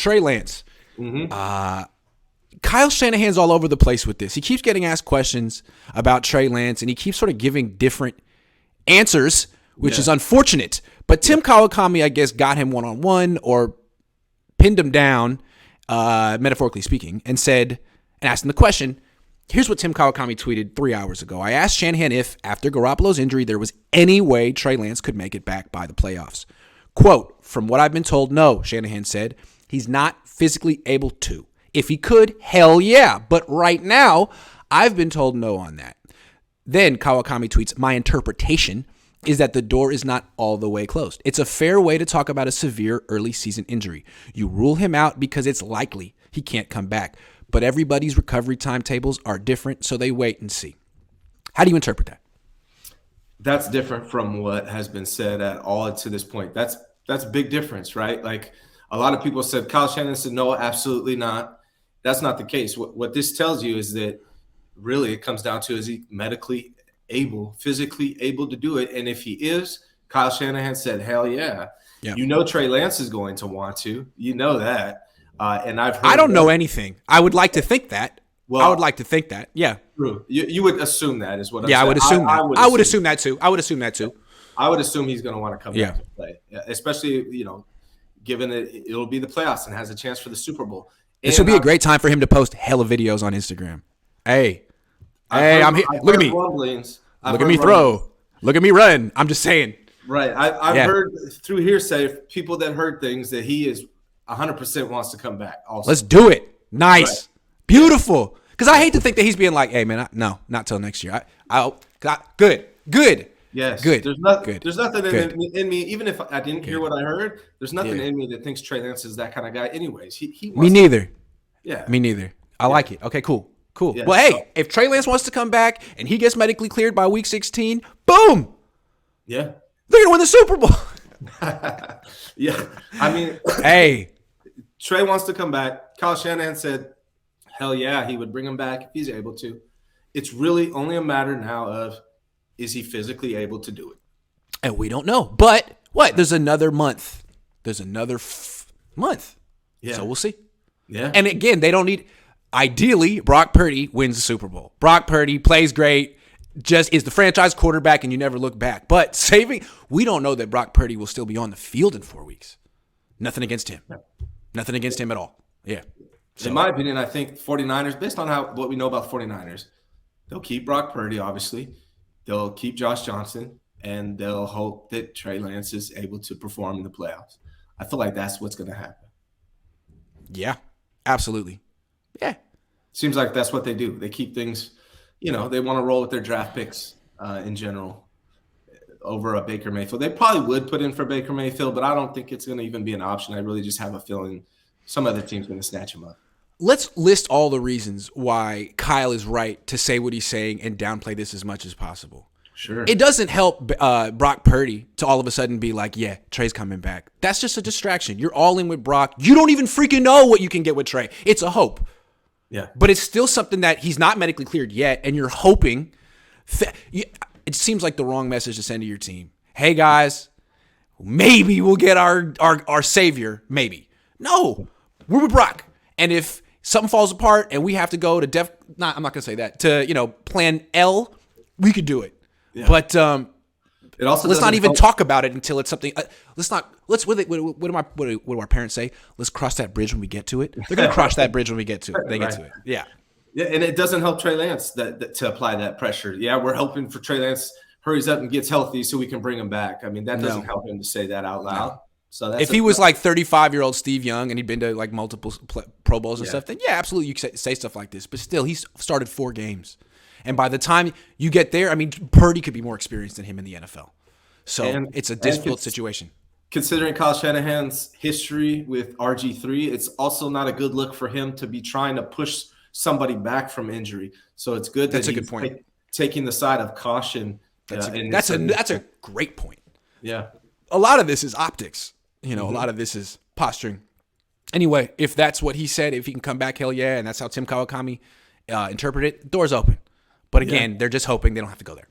Trey Lance. Kyle Shanahan's all over the place with this. He keeps getting asked questions about Trey Lance, and he keeps sort of giving different answers, which is unfortunate. But Tim Kawakami, I guess, got him one-on-one or pinned him down, metaphorically speaking, and asked him the question. Here's what Tim Kawakami tweeted 3 hours ago. I asked Shanahan if, after Garoppolo's injury, there was any way Trey Lance could make it back by the playoffs. Quote, from what I've been told, no, Shanahan said. He's not physically able to. If he could, hell yeah. But right now, I've been told no on that. Then Kawakami tweets, my interpretation is that the door is not all the way closed. It's a fair way to talk about a severe early season injury. You rule him out because it's likely he can't come back. But everybody's recovery timetables are different, so they wait and see. How do you interpret that? That's different from what has been said at all to this point. That's a big difference, right? Like a lot of people said, Kyle Shanahan said, no, absolutely not. That's not the case. What this tells you is that really it comes down to, is he medically able, physically able to do it? And if he is, Kyle Shanahan said, hell yeah. You know Trey Lance is going to want to. You know that. And I don't know anything. I would like to think that. Well, I would like to think that. Yeah. True. You would assume that is what I'm saying. Yeah, I would assume that. I would assume that too. I would assume that too. I would assume he's going to want to come back to play, especially, given it'll be the playoffs and has a chance for the Super Bowl. This would be a great time for him to post hella videos on Instagram. Hey, I'm here. Look at me. Look at me throw. Look at me run. I'm just saying. Right. I've heard through hearsay, people that heard things, that he is 100% wants to come back also. Let's do it. Nice. Right. Beautiful. Because I hate to think that he's being like, hey, man, no, not till next year. Good. Yes. Good. There's nothing in me, even if I didn't hear what I heard, there's nothing in me that thinks Trey Lance is that kind of guy anyways. He Me neither. Yeah. Me neither. I like it. Okay, cool. Yeah, well, hey, if Trey Lance wants to come back and he gets medically cleared by week 16, boom. Yeah. They're going to win the Super Bowl. Yeah. I mean, hey. Trey wants to come back. Kyle Shanahan said, hell yeah, he would bring him back if he's able to. It's really only a matter now of, is he physically able to do it? And we don't know. But what? There's another month. There's another month. Yeah. So we'll see. Yeah. And again, they don't need – ideally, Brock Purdy wins the Super Bowl. Brock Purdy plays great, just is the franchise quarterback, and you never look back. But we don't know that Brock Purdy will still be on the field in 4 weeks. Nothing against him. Nothing against him at all. Yeah. So, in my opinion, I think 49ers, based on what we know about 49ers, they'll keep Brock Purdy, obviously. They'll keep Josh Johnson, and they'll hope that Trey Lance is able to perform in the playoffs. I feel like that's what's going to happen. Yeah, absolutely. Yeah. Seems like that's what they do. They keep things, they want to roll with their draft picks in general over a Baker Mayfield. They probably would put in for Baker Mayfield, but I don't think it's going to even be an option. I really just have a feeling some other team's going to snatch him up. Let's list all the reasons why Kyle is right to say what he's saying and downplay this as much as possible. Sure. It doesn't help Brock Purdy to all of a sudden be like, yeah, Trey's coming back. That's just a distraction. You're all in with Brock. You don't even freaking know what you can get with Trey. It's a hope. Yeah. But it's still something that he's not medically cleared yet, and you're hoping. It seems like the wrong message to send to your team. Hey, guys, maybe we'll get our savior. Maybe. No, we're with Brock. And if something falls apart and we have to go to I'm not going to say that, to, plan L, we could do it. Yeah. But it also let's not even talk about it until it's something. What do our parents say? Let's cross that bridge when we get to it. They're going to cross that bridge when we get to it. They get to it. Yeah. Yeah, and it doesn't help Trey Lance to apply that pressure. Yeah, we're hoping for Trey Lance hurries up and gets healthy so we can bring him back. I mean, that doesn't help him to say that out loud. No. So if he was like 35-year-old Steve Young and he'd been to like multiple Pro Bowls and stuff, then yeah, absolutely you can say stuff like this. But still, he's started 4 games. And by the time you get there, I mean, Purdy could be more experienced than him in the NFL. So it's a difficult situation. Considering Kyle Shanahan's history with RG3, it's also not a good look for him to be trying to push somebody back from injury. So it's good that he's taking the side of caution. That's a great point. Yeah. A lot of this is optics. A lot of this is posturing. Anyway, if that's what he said, if he can come back, hell yeah, and that's how Tim Kawakami interpreted it, door's open. But again, they're just hoping they don't have to go there.